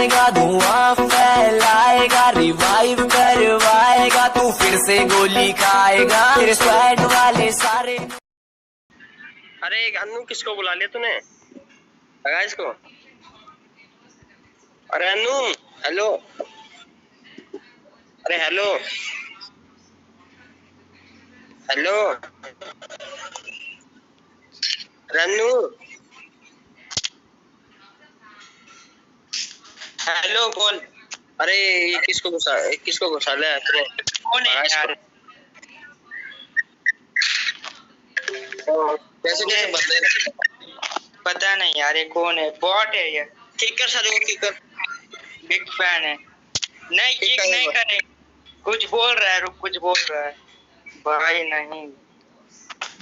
आएगा, धुआं फैलाएगा, रिवाइव करवाएगा, तू फिर से गोली खाएगा, तेरे स्क्वाड वाले सारे। अरे अन्नू किसको बुला लिया तूने? लगा इसको। अरे अन्नू, हेलो। अरे हेलो हेलो रन्नू, हेलो बोल। अरे ये किसको घुसा लिया तूने? कौन है यार? कैसे कैसे बंदे? पता नहीं यार ये कौन है, बॉट है ये। किकर सर, वो किकर बिग फैन है। नहीं किक नहीं करे, कुछ बोल रहा है, रुक कुछ बोल रहा है भाई। नहीं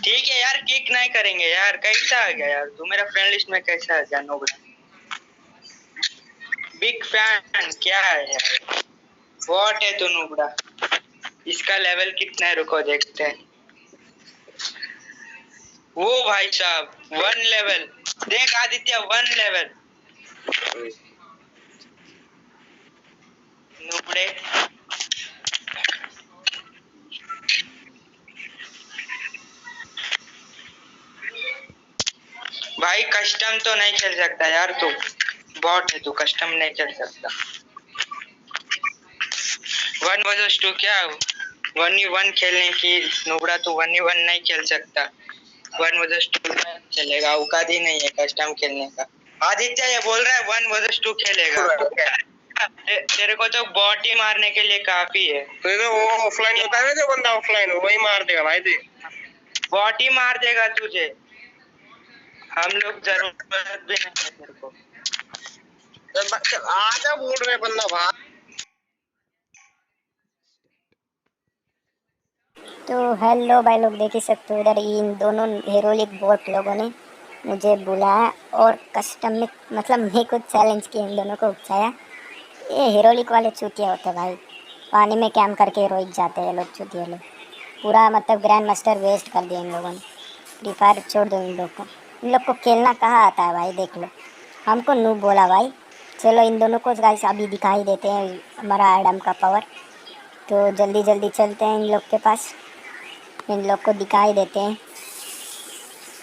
ठीक है यार, किक नहीं करेंगे यार। कैसा आ गया यार तू मेरा फ्रेंड लिस्ट में, कैसा आ गया नोबड़ा? बिग फैन क्या है यार, बॉट है तू नोबड़ा। इसका लेवल कितना है रुको देखते हैं। वो भाई साहब 1 लेवल, देख आदित्य 1 लेवल नुबड़े। भाई कस्टम तो नहीं खेल सकता यार तू, बॉट है तू, कस्टम नहीं खेल सकता। 1 वर्सेस 2 क्या 1v1 खेलने की नुबड़ा, तू 1v1 नहीं खेल सकता। 1 वर्सेस 2 चलेगा, औकात ही नहीं है कस्टम खेलने का। आदित्य ये बोल रहा है 1 वर्सेस 2 खेलेगा। तेरे को तो बॉट ही मारने के लिए काफी है। तो वो ऑफलाइन होता है ना, जो बंदा ऑफलाइन वही मार देगा भाई। दे बॉट ही मार देगा तुझे, हम लोग जरूरत भी नहीं है तेरे को। आजा बोल रहे बंदा भाई। तो हेलो भाई लोग, देख ही सकते हो इधर इन दोनों हीरोलिक बॉट लोगों ने मुझे बुलाया और कस्टम में मतलब मैं कुछ चैलेंज किया, इन दोनों को उकसाया। ये हीरोलिक वाले चूतिया होते भाई, पानी में कैम करके हीरोइक जाते हैं लोग, चूतिया लोग। पूरा मतलब ग्रैंड मास्टर वेस्ट कर दिया इन लोगों ने। फ्री फायर छोड़ दो इन लोग को खेलना कहाँ आता है भाई, देख लो। हमको नूब बोला भाई। चलो इन दोनों को गाइस अभी दिखाई देते हैं हमारा एडम का पावर। तो जल्दी जल्दी चलते हैं इन लोग के पास, इन लोग को दिखाई देते हैं।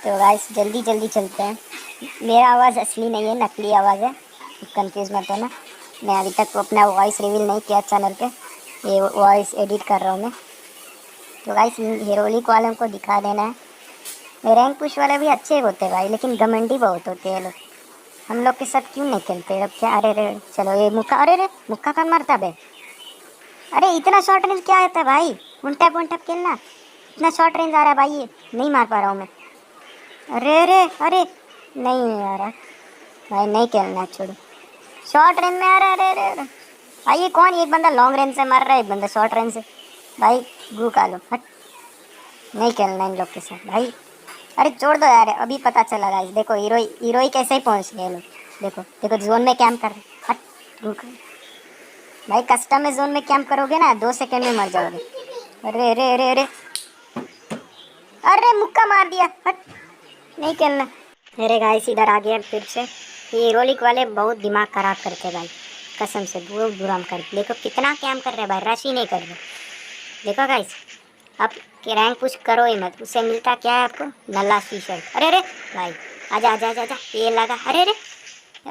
तो गाइस जल्दी जल्दी चलते हैं। मेरा आवाज़ असली नहीं है, नकली आवाज़ है, कंफ्यूज मत होना। मैं अभी तक अपना वॉइस रिवील नहीं किया चैनल पे, ये वॉइस एडिट कर रहा हूँ मैं। तो गाइस हीरोलिक वालों को दिखा देना है। रैंक पुश वाले भी अच्छे होते हैं भाई, लेकिन घमंडी बहुत होते हैं लोग। हम लोग के साथ क्यों नहीं खेलते अब क्या? अरे रे चलो ये मुक्का, अरे रे मुक्का कौन मारता बे? अरे इतना शॉर्ट रेंज क्या आता है भाई? वन टैप खेलना, इतना शॉर्ट रेंज आ रहा है भाई, ये नहीं मार पा रहा हूँ मैं। अरे रे अरे नहीं आ रहा भाई, नहीं खेलना, छोड़ो। शॉर्ट रेंज में आ रहा है, अरे भाई ये कौन? एक बंदा लॉन्ग रेंज से मार रहा है, एक बंदा शॉर्ट रेंज से। भाई गू का लो, हट, नहीं खेलना इन लोग के साथ भाई। अरे छोड़ दो यार, अभी पता चला गाइस। देखो हीरोई कैसे ही पहुँच गए लोग। देखो देखो जोन में कैंप कर रहे, हट गू का। भाई कस्टम में जोन में कैंप करोगे ना 2 सेकंड में मर जाओगे। अरे अरे अरे अरे अरे मुक्का मार दिया, हट, नहीं खेलना। अरे गाइस इधर आ गया फिर से। ये हीरोलिक वाले बहुत दिमाग खराब करते भाई, कसम से बहुत बुरा कर। देखो कितना कैम कर रहे हैं भाई, रश ही नहीं कर रहे। देखो गाइस आप रैंक पुश करो ही मत, उससे मिलता क्या है आपको? नल्ला टी शर्ट। अरे अरे भाई आजा आजा आजा आजा, ये लगा। अरे अरे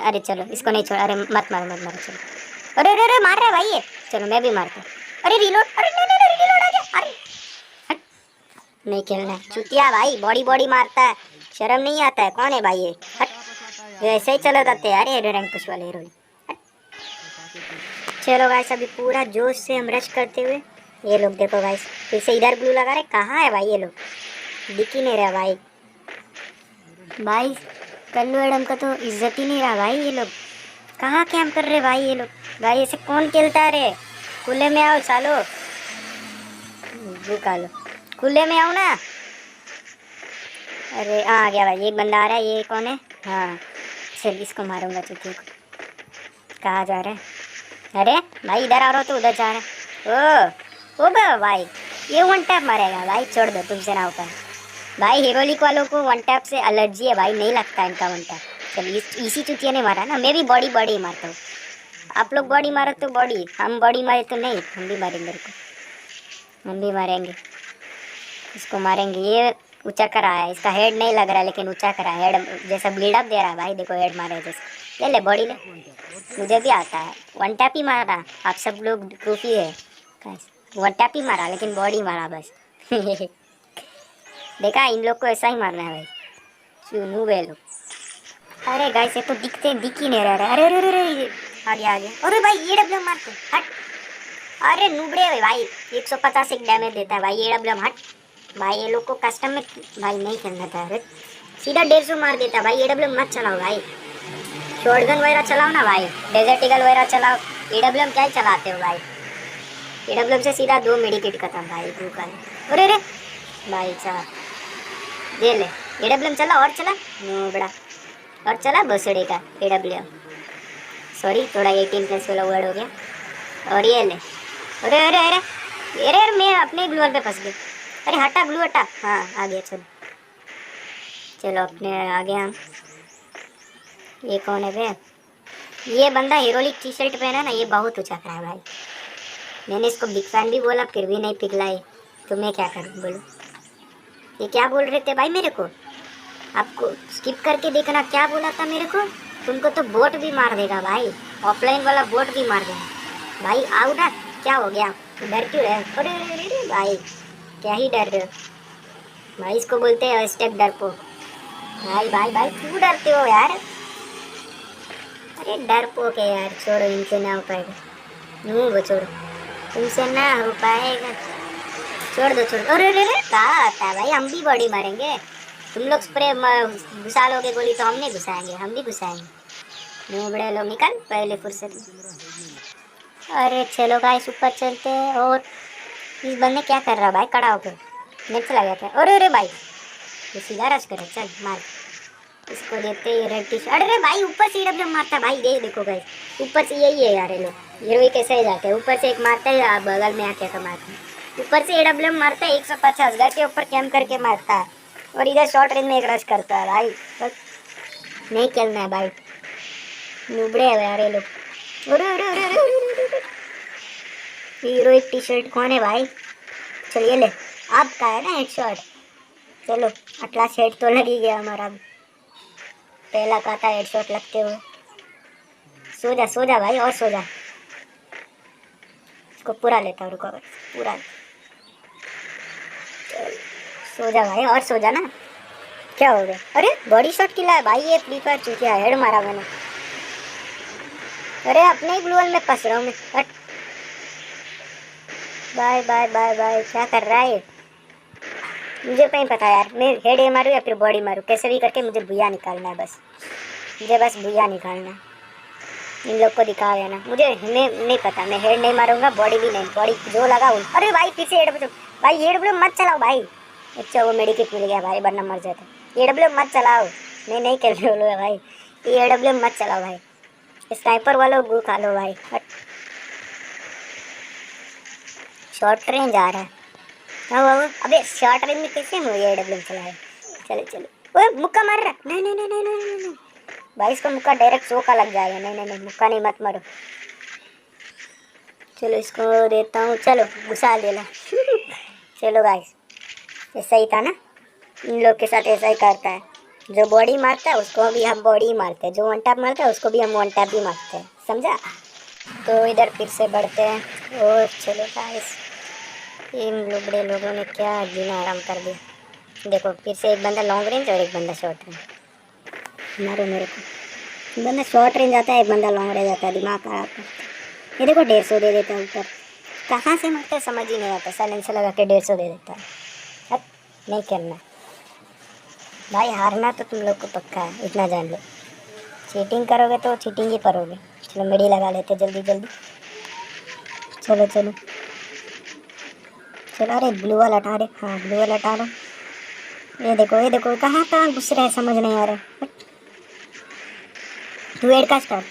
अरे चलो इसको नहीं छोड़, अरे मत मारो मत मारो, चलो। अरे अरे अरे मार रहा है भाई ये, चलो मैं भी मारता हूँ। अरे रिलोड, अरे नहीं नहीं नहीं रिलोड आ गया। अरे हट, नहीं खेलना चुतिया भाई, बॉडी बॉडी मारता है, शर्म नहीं आता है? कौन है भाई ये? हट, ऐसे ही चलो जाते यार ये रैंक पुश वाले हीरो। चलो गाइस अभी पूरा जोश से हम रश करते हुए, ये लोग देखो गाइस फिर से इधर ब्लू लगा रहे। कहाँ है भाई ये लोग? दिख ही नहीं रहा भाई। भाई कल्लू एडम का तो इज्जत ही नहीं रहा भाई। ये लोग कहाँ कैंप कर रहे भाई ये लोग? भाई ऐसे कौन खेलता है रे? खुले में आओ सालो, रुका लो, खुले में आओ ना। अरे आ गया भाई, एक बंदा आ रहा है। ये कौन है? हाँ चल इसको मारूंगा चुकी को। कहाँ जा रहा है? अरे भाई इधर आ रहा हो तो उधर जा रहा है। ओ भाई ये वन टैप मारेगा भाई, छोड़ दो, तुमसे ना होता है भाई। हीरोलिक वालों को वन टैप से एलर्जी है भाई, नहीं लगता इनका वन टैप। चल इसी चुतिया ने मारा ना, मैं भी बॉडी बॉडी मारता हूँ। आप लोग बॉडी मारो तो बॉडी, हम बॉडी मारे तो नहीं, हम भी मारेंगे मेरे को, हम भी मारेंगे, इसको मारेंगे। ये ऊंचा करा है, इसका हेड नहीं लग रहा है लेकिन ऊंचा करा है, हेड जैसा ब्लीड अप दे रहा है भाई, देखो हेड मारे जैसे। ले ले बॉडी ले, मुझे भी आता है। वन टैप ही मारा, आप सब लोग प्रूफ ही है, वन टैप ही मारा लेकिन बॉडी मारा बस। देखा, इन लोग को ऐसा ही मारना है भाई, चुनू वे लोग। अरे गाइस ये तो दिख ही नहीं रहा। अरे अरे अरे आ गया। अरे भाई ये डब्ल्यू मारते हट। अरे नुबड़े है भाई, 150 एक डैमेज देता है भाई ये डब्ल्यू। हट भाई, ये लोग को कस्टम में भाई नहीं खेलना था। अरे सीधा 150 मार देता भाई। ये डब्ल्यू मत चलाओ भाई, शॉटगन वगैरह चलाओ ना भाई, डेजर्ट ईगल वगैरह चलाओ। एडब्ल्यूएम क्या ही चलाते हो भाई, एडब्ल्यूएम से सीधा 2 मेडिकेट खत्म भाई। अरे अरे भाई साहब दे ले, एडब्ल्यूएम चला और चला नुबड़ा, और चला बसड़े का एडब्ल्यूएम। सॉरी थोड़ा 18+ वाला वर्ड हो गया। और ये ले, अरे अरे अरे अरे अरे मैं अपने ग्लू वॉल पे फंस गया। अरे हटा ग्लू हटा, हाँ आ गया। चलो चलो अपने आ गया हम। ये कौन है बे? ये बंदा हीरोलिक टी शर्ट पहना ना, ये बहुत ऊंचा करा है भाई। मैंने इसको बिग फैन भी बोला फिर भी नहीं पिघलाई, तो मैं क्या करूँ बोलो। ये क्या बोल रहे थे भाई मेरे को, आपको स्किप करके देखना क्या बोला था मेरे को। तुमको तो बोट भी मार देगा भाई, ऑफलाइन वाला बोट भी मार देगा भाई। आओ ना, क्या हो गया, डर क्यों है? अरे अरे अरे भाई क्या ही डर रहे हो भाई, इसको बोलते हैं स्टेप डरपोक। भाई भाई भाई क्यों डरते हो यार? अरे डरपोक है यार, छोड़ो, इनसे ना हो पाएगा। यूँ वो छोड़ो, तुमसे ना हो पाएगा, छोड़ दो छोड़। अरे अरे अरे कहा आता है भाई, हम भी बॉडी मारेंगे। तुम लोग स्प्रे घुसा लोगे गोली तो हम नहीं घुसाएंगे, हम भी घुसाएंगे। मुँह बड़े लोग निकल पहले फुर्सत में। अरे चलो गाइस ऊपर चलते हैं। और इस बंदे क्या कर रहा भाई खड़ा होकर, नेट चला गया क्या? अरे अरे भाई ये सीधा रश करे, चल मार इसको, देते हैं रेड टी शर्ट। अरे भाई ऊपर से डब्ल्यू मारता भाई, ये देखो गाइस ऊपर से यही है यार, ये लोग हीरो कैसे ही जाते हैं ऊपर से, एक मारता है बगल में आके तो मारता है, ऊपर से एडब्ल्यू मारता है 150 घर के ऊपर कैम करके मारता है, और इधर शॉर्ट रेंज में एक रश करता है भाई। बस नहीं खेलना है भाई, नुबड़े है यार ये लोग। अरे अरे अरे अरे हीरो एक टी शर्ट कौन है भाई? चलिए ले, आपका है ना हेडशॉट। चलो अटला हेड तो लग ही गया हमारा, पहला काटा हेडशॉट लगते हुए। सो जा भाई, और सो जा, इसको पूरा लेता हूँ, रुको पूरा। सो जा भाई, और सो जा ना, क्या हो गया? अरे बॉडी शॉट किला है भाई, ये फ्री फायर चूतिया, हेड मारा मैंने। अरे अपने ही ग्लूअल में फंस रहा हूँ मैं। हट बाय बाय बाय बाय, क्या कर रहा है ये? मुझे नहीं पता यार, मैं हेड ए मारूँ या फिर बॉडी मारूँ, कैसे भी करके मुझे भूया निकालना है बस, मुझे बस भूया निकालना है। इन लोग को दिखा देना, मुझे नहीं पता, मैं हेड नहीं मारूंगा, बॉडी भी नहीं, बॉडी जो लगा उन। अरे भाई फिर से एडब्ल्यू भाई, एडब्ल्यू मत चलाओ भाई। अच्छा वो मेडिकेट मिल गया भाई, वरना मर जाता। एडब्ल्यू मत चलाओ, मैं नहीं खेल रही हूँ भाई, ये एडब्ल्यू मत चलाओ भाई, स्नाइपर वालों गु खा लो भाई। शॉर्ट रेंज आ रहा है, अबे शॉर्ट रेंज में कैसे मुझे एडब्ल्यू चलाए? चलो चलो, ओए मुक्का मार रहा, नहीं नहीं नहीं नहीं नहीं नहीं भाई, इसको मुक्का डायरेक्ट 100 का लग जाएगा। नहीं नहीं नहीं मुक्का नहीं, मत मारो। चलो इसको देता हूँ, चलो घुसा देना। चलो गाइस ऐसा ही था ना, इन लोग के साथ ऐसा ही करता है, जो बॉडी मारता है उसको भी हम बॉडी ही मारते हैं, जो वन टैप मारता है उसको भी हम वन टैप ही मारते हैं, समझा? तो इधर फिर से बढ़ते हैं। और चलो गाइस, इन लुबड़े लोगों ने क्या जीना आराम कर दिया। देखो फिर से एक बंदा लॉन्ग रेंज और एक बंदा शॉर्ट रेंज। मारो मेरे को, बंदा शॉर्ट रेंज आता है, एक बंदा लॉन्ग रेंज आता है, दिमाग खराब करता है। ये देखो 150 दे देता है ऊपर, कहाँ से मारता है समझ ही नहीं आता, साइलेंसर लगा के 150 दे देता है। अब नहीं खेलना भाई, हारना तो तुम लोग को पक्का है, इतना जान लो। चीटिंग करोगे तो चीटिंग ही करोगे। चलो मेडी लगा लेते जल्दी जल्दी, चलो चलो चलो। अरे ब्लू वाला हटा रहे, हाँ ब्लू वाला हटा लो। ये देखो कहाँ कहाँ घुस रहे हैं, समझ नहीं आ रहा। 2-8 का स्टार्ट,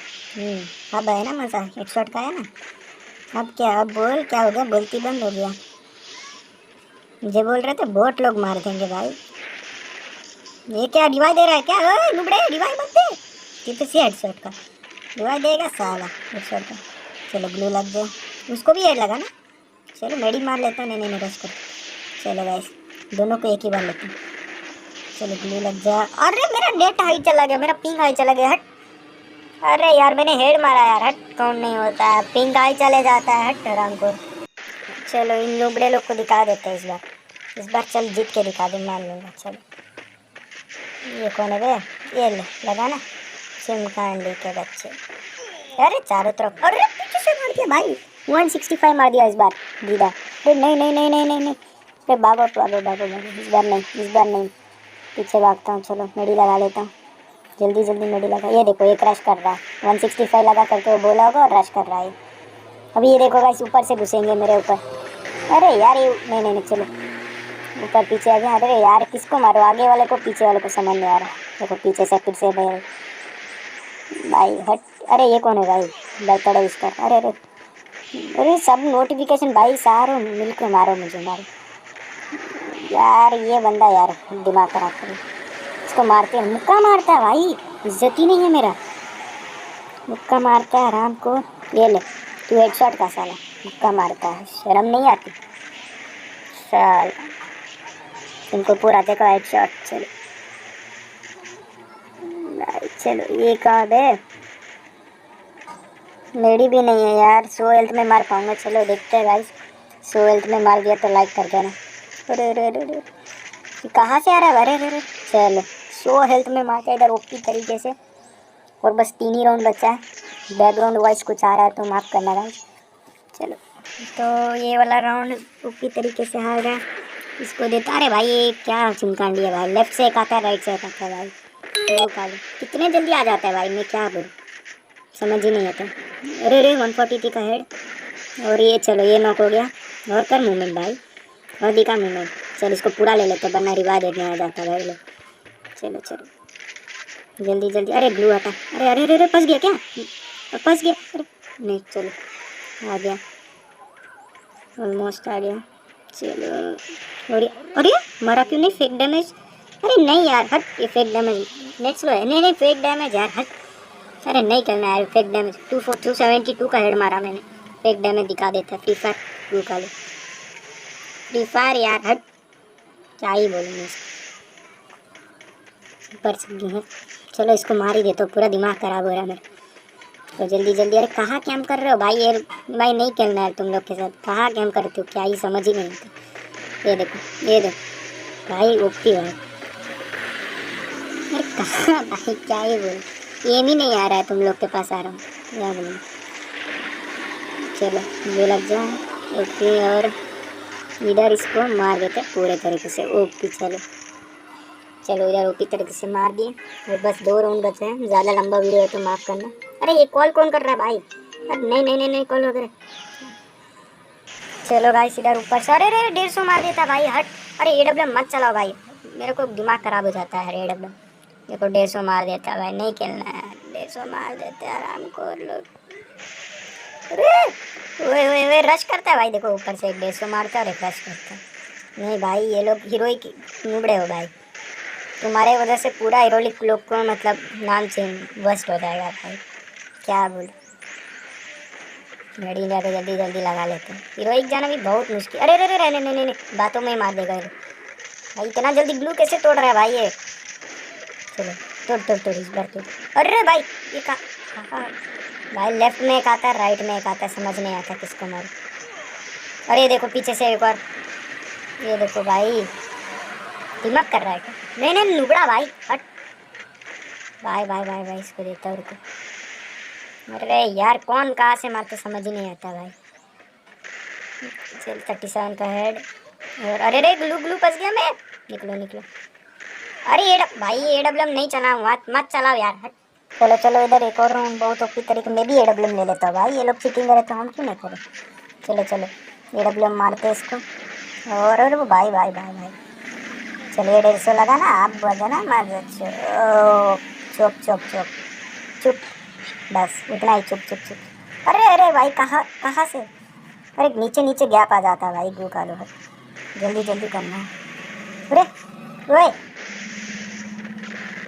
अब है ना मज़ा, 1 शॉट का है ना। अब क्या, अब बोल क्या हो गया, बोलती बंद हो गया। मुझे बोल रहे थे बोट लोग मार देंगे भाई, ये क्या रिवाइव दे रहा है क्या? नुबड़े रिवाइव मत दे, ये तो सी हेडशॉट का। रिवाइव देगा साला हेडशॉट का। चलो ग्लू लग गया, उसको भी हेड लगा ना। चलो मेडी मार लेता हूँ, नहीं रश कर। चलो गाइस दोनों को एक ही बार लेते हैं। चलो ग्लू लग जा। अरे मेरा नेट हाई चला गया, मेरा पिंग हाई चला गया। हट, अरे यार मैंने हेड मारा यार। हट, काउंट नहीं होता है, पिंग हाई चले जाता है। हट हराम को। चलो इन लुबड़े लोग को दिखा देते हैं इस बार चल जीत के दिखा दूँ, मान लूँगा। चलो ये कौन है बे? ये ले लगा ना, चिमकांडी के बच्चे। अरे चारों तरफ, अरे पीछे से मार दिया भाई। 165 मार दिया इस बार दीदा। अरे नहीं नहीं नहीं नहीं नहीं नहीं, अरे भागो भागो भागो भागो, इस बार नहीं, इस बार नहीं। पीछे भागता हूँ। चलो मेडी लगा लेता हूँ, जल्दी जल्दी मेडी लगा। ये देखो एक रश कर रहा है, 165 लगा करके वो बोला होगा और रश कर रहा है। अभी ये देखो गाइस ऊपर से घुसेंगे मेरे ऊपर। अरे यार ये नहीं नहीं नहीं, चलो ऊपर पीछे आ गया। अरे यार किसको मारो, आगे वाले को पीछे वाले को समझ नहीं आ रहा। देखो पीछे से फिर से भाई हट। अरे ये कौन है भाई? बैठा इसका। अरे अरे अरे सब नोटिफिकेशन भाई, सारों मिलकर मारो मुझे, मारो यार। ये बंदा यार दिमाग खराब करे, इसको मारते हैं। मुक्का मारता है भाई, इज्जत ही नहीं है मेरा। मुक्का मारता है आराम को। ये ले तू हेडशॉट का साला, मुक्का मारता है, शर्म नहीं आती साल। इनको पूरा देखो हेडशॉट। चलो भाई चलो, ये कहाँ है? लेडी भी नहीं है यार, 100 हेल्थ में मार पाऊंगा। चलो देखते हैं गाइस, 100 हेल्थ में मार दिया तो लाइक कर देना। अरे अरे अरे अरे कहाँ से आ रहा है? अरे अरे चलो 100 हेल्थ में मारता है इधर ओपी तरीके से। और बस 3 ही राउंड बचा है, बैकग्राउंड वॉइस कुछ आ रहा है तो माफ़ करना गाइस। चलो तो ये वाला राउंड ओपी तरीके से हार गया, इसको देता। अरे भाई ये क्या चिमकांडी है भाई, लेफ्ट से एक आता है राइट से एक आता है भाई। तो कितने जल्दी आ जाता है भाई, मैं क्या बोलूँ, समझ ही नहीं आता। अरे अरे 143 का हेड। और ये चलो ये नॉक हो गया। और कर मूवमेंट भाई, और दिखा मूवमेंट। चल इसको पूरा ले लेते, वरना रिवाइव देने आ जाता भाई लोग। चलो चलो जल्दी जल्दी। अरे ग्लू हटा। अरे अरे अरे फंस गया क्या? फंस गया। अरे नहीं चलो आ गया, ऑलमोस्ट आ गया। चलो अरे मरा क्यों नहीं? Fake damage. अरे नहीं यार हट, ये फेक डैमेज नेट स्लो है। नहीं नहीं फेक डैमेज यार हट। अरे नहीं करना यार फेक डैमेज। 272 का हेड मारा मैंने, फेक डैमेज दिखा देता। फ्री फायर 2 का लो, फ्री फायर यार हट, क्या ही बोलूँगी ऊपर से है। चलो इसको मार ही देता हूँ, पूरा दिमाग खराब हो रहा है मेरा। तो जल्दी जल्दी। अरे कहाँ कैम्प कर रहे हो भाई? ये भाई नहीं खेलना है तुम लोग के साथ, कहाँ कैम्प करते हो, क्या ही समझ ही नहीं आता। ये देखो ये देखो भाई ओपी भाई। अरे कहाँ भाई, क्या ही बोल, एम ही नहीं आ रहा है तुम लोग के पास आ रहा हूँ, क्या बोलूँ। चलो ये लग जाए ओके, और इधर इसको मार देते पूरे तरीके से ओपी। चलो चलो इधर ओपी तरीके से मार दिए, और बस 2 राउंड बचे हैं। ज़्यादा लंबा वीडियो है तो माफ़ करना। अरे ये कॉल कौन कर रहा है भाई? अरे नहीं नहीं नहीं नहीं कॉल वगैरह। चलो भाई इधर ऊपर से। अरे अरे 150 मार देता भाई हट। अरे AWM मत चलाओ भाई, मेरे को दिमाग ख़राब हो जाता है। AWM देखो 150 मार देता है भाई, नहीं खेलना है। 150 मार देते हैं आराम को लोग। अरे वे रश करता है भाई, देखो ऊपर से 150 मारता है और एक रश करता है। नहीं भाई ये लोग हीरोइक नुबड़े हो भाई, तुम्हारे वजह से पूरा हीरोइक लोग को मतलब नाम चेंज वर्स्ट हो जाएगा भाई, क्या बोल। मेडी जाके जल्दी जल्दी लगा लेते हैं, हीरोइक जाना भी बहुत मुश्किल। अरे अरे अरे नहीं नहीं नहीं बातों में ही मार देगा ये भाई। इतना जल्दी ग्लू कैसे तोड़ रहा है भाई ये? चलो तोड़ तोड़ तोड़ इस बार तोड़। अरे भाई ये कहाँ भाई, लेफ्ट में एक आता है राइट में एक आता है, समझ नहीं आता किसको मारूं। अरे ये देखो पीछे से एक और, ये देखो भाई दिमाग कर रहा है क्या? नहीं नहीं नुबड़ा भाई हट। भाई भाई भाई भाई इसको देता हूँ रुको। अरे यार कौन कहाँ से मारता समझ ही नहीं आता भाई। चल 37 का हेड। और अरे रे ग्लू ग्लू फंस गया मैं, निकलो निकलो। अरे भाई AWM नहीं चलाऊँ, मत चलाओ यार हट। चलो चलो इधर एक और राउंड बहुत ओपी तरीके में भी AWM ले लेता हूँ भाई, ये लोग चीटिंग करे तो हम क्यों नहीं करें। चलो चलो AWM मारते इसको। और अरे वो भाई भाई भाई भाई चलिए 150 लगा ना, आप बजाना मार चुप चुप चुप चुप, बस उतना ही चुप चुप चुप। अरे अरे भाई कहाँ से? अरे नीचे नीचे गैप आ जाता है भाई, गू का लो है, जल्दी जल्दी करना है। अरे ओए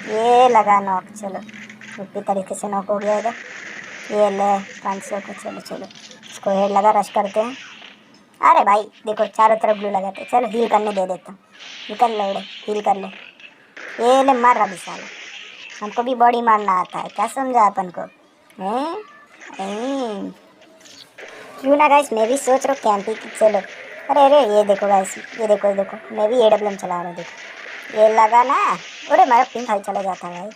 ये लगा नॉक। चलो उसी तरीके से नॉक हो गया इधर। ये ले 500 को, चलो चलो इसको हेड लगा, रश करते हैं। अरे भाई देखो चारों तरफ ग्लू लगाते हैं। चलो हील करने दे देता हूँ, निकल लौड़े, हील कर ले। ये ले मार रहा साला, हमको भी बॉडी मारना आता है, क्या समझा अपन को हैं? हैं? क्यों ना गाइस, मैं भी सोच रहा हूँ कैंपी की। चलो अरे अरे ये देखो गाइस, ये देखो मैं भी एडब्ल्यूएम चला रहा हूँ, देखो ये लगा ना। अरे मेरा पिंक हाई चला जाता है भाई।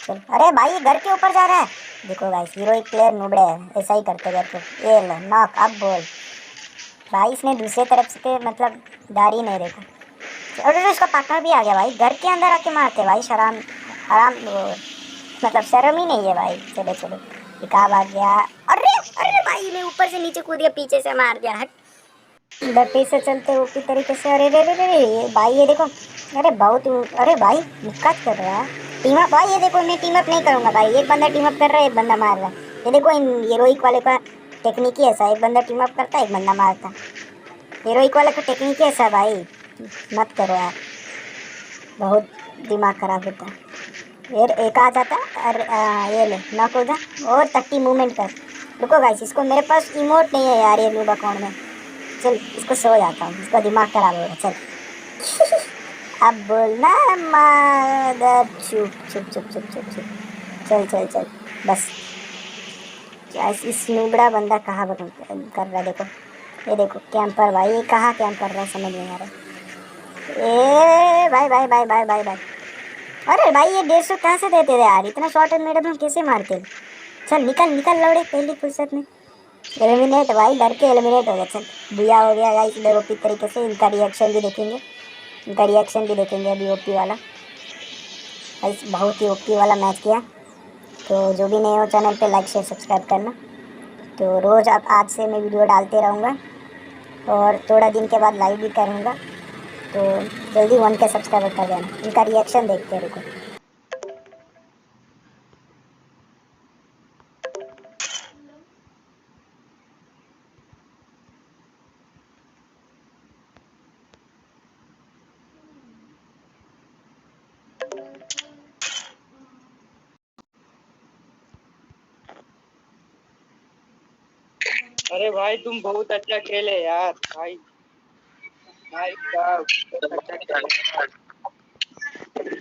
चलो अरे भाई ये घर के ऊपर जा रहा है, देखो गाइस हीरोइक प्लेयर नुबड़े है, ऐसा ही करते घर को। ये लो नॉक, अब बोल भाई, इसने दूसरे तरफ से मतलब दारी नहीं देखा। अरे इसका पार्टनर भी आ गया भाई, घर के अंदर आके मारते भाई, शराम आराम मतलब शर्म ही नहीं है भाई। चलो चलो ये कहाँ भाग गया? अरे अरे भाई मैं ऊपर से नीचे कूद गया, पीछे से मार दिया, हट। इधर पीछे चलते ऊपरी तरीके से। अरे रे रे रे रे, ये भाई ये देखो, अरे बहुत अरे भाई निकात कर रहा है टीम अप भाई। ये देखो मैं टीम अप नहीं करूँगा भाई, एक बंदा टीम अप कर रहा है, एक बंदा मार रहा है। ये देखो इन हीरोइक वाले का टेक्निक ही ऐसा, एक बंदा टीम अप करता है, एक बंदा मारता। हीरोइक वाले का टेक्निक ही ऐसा भाई, मत करो यार, बहुत दिमाग खराब होता है। फिर एक आ जाता। अरे ये ले नॉक हो जा, और तट्टी मूवमेंट कर। रुको गाइस, इसको मेरे पास इमोट नहीं है यार, ये लूबा कौन में। चल इसको सो जाता हूँ, इसका दिमाग खराब हो रहा है। चल अब बोलना मदर, चुप चुप चुप चुप चुप चुप, चल चल चल बस। इस नूबड़ा बंदा कहाँ कर रहा है, देखो ये देखो कैंपर भाई, ये कहाँ कैंप कर रहा है समझ नहीं आ रहा। ए भाई भाई भाई भाई भाई भाई, अरे भाई ये 150 कहाँ से देते थे यार, इतना शॉर्ट एंड मेडल कैसे मारते? चल निकल निकल लौड़े पहली फुर्सत में। एलिमिनेट भाई, डर के एलिमिनेट हो गया। चल बुया हो गया गाइस, इधर ओपी तरीके से। इनका रिएक्शन भी देखेंगे, इनका रिएक्शन भी देखेंगे अभी। ओपी वाला गाइस, बहुत ही ओपी वाला मैच किया। तो जो भी नए हो चैनल पे लाइक शेयर सब्सक्राइब करना। तो रोज़ अब आज से मैं वीडियो डालते रहूँगा, और थोड़ा दिन के बाद लाइव भी करूँगा। तो जल्दी 1K सब्सक्राइबर कर देना। इनका रिएक्शन देखते हैं, रुको। अरे भाई तुम बहुत अच्छा खेले यार भाई, भाई साहब अच्छा खेले,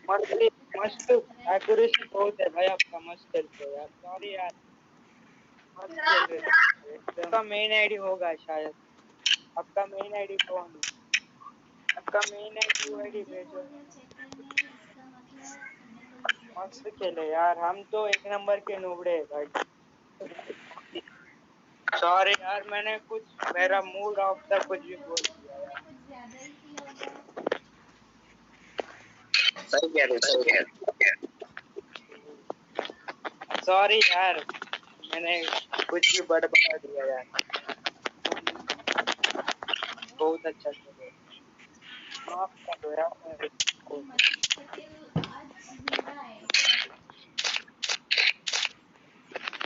मस्त मस्त एक्यूरेसी बहुत है भाई आपका, मस्त खेलते हो यार। सॉरी यार, मस्त खेल रहे हो। आपका मेन आईडी होगा शायद, आपका मेन आईडी कौन है? आपका मेन आईडी भेजो। मस्त खेले यार, हम तो एक नंबर के नूबड़े हैं भाई। सॉरी यार, मैंने कुछ मेरा मूड ऑफ था, कुछ भी बोल दिया यार। सही कह रहे हो, सही कह रहे हो। सॉरी यार, मैंने कुछ भी बड़बड़ा दिया यार। बहुत अच्छा खेले, माफ कर दो यार मेरे को।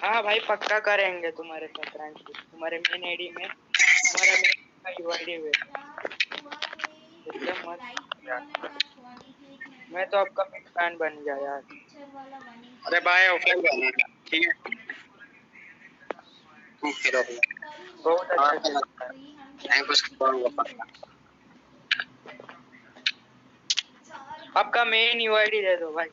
हाँ भाई पक्का करेंगे तुम्हारे साथ रैंक, तुम्हारे मेन आईडी में, तुम्हारा मेन यूआईडी में एकदम मस्त यार। मैं तो आपका बिग फैन बन गया यार। अरे भाई ऑफलाइन करना है, ठीक है? फिर बहुत हाँ, अच्छा टाइम पास करूंगा पक्का। आपका मेन यूआईडी दे दो भाई।